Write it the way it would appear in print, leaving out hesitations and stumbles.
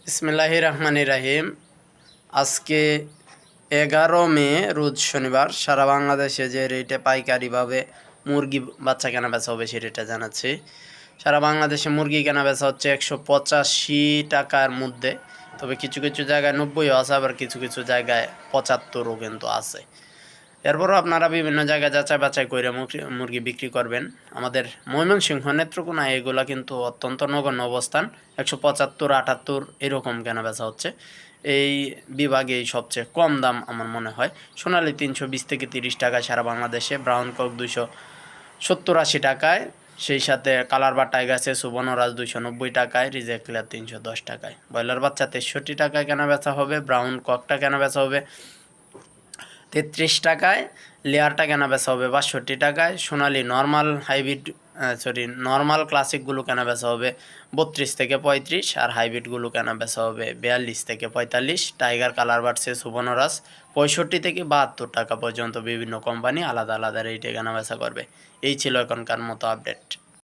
বিসমিল্লাহির রহমানির রহিম। আজকে 11 মে রোজ শনিবার। সারা বাংলাদেশে যে রেটে পাইকারিভাবে মুরগি বাচ্চা কেনা বেচা হবে সে রেটটা জানাচ্ছি। সারা বাংলাদেশে মুরগি কেনা বেচা হচ্ছে 185 টাকার মধ্যে, তবে কিছু কিছু জায়গায় 90ও আছে, আবার কিছু কিছু জায়গায় 75ও কিন্তু আছে। এরপরও আপনারা বিভিন্ন জায়গায় যাচাই বাছাই করে মুরগি বিক্রি করবেন। আমাদের ময়মনসিংহ, নেত্রকোনা এগুলা কিন্তু অত্যন্ত নগণ্য অবস্থান। 175, 78 এরকম কেনা বেচা হচ্ছে। এই বিভাগেই সবচেয়ে কম দাম আমার মনে হয়। সোনালি 320 থেকে 30 টাকায় সারা বাংলাদেশে, ব্রাউন কক 270-80 টাকায়, সেই সাথে কালার বা টাইগার্সে সুবর্ণরাজ 290 টাকায়, রিজেক্টলার 310 টাকায়, ব্রয়লার বাচ্চা 63 টাকায় কেনা বেচা হবে, ব্রাউন ককটা কেনা বেচা হবে 33 টাকায়, লেয়ারটা কেনা বেচা হবে 62 টাকায়, সোনালি নর্মাল হাইব্রিড নর্মাল ক্লাসিকগুলো কেনা বেচা হবে 32 থেকে 35, আর হাইব্রিডগুলো কেনা বেচা হবে 42 থেকে 45। টাইগার কালার বাড়ছে সুবর্ণরাজ 65 থেকে 72 টাকা পর্যন্ত বিভিন্ন কোম্পানি আলাদা আলাদা রেটে কেনা বেচা করবে। এই ছিল এখনকার মতো আপডেট।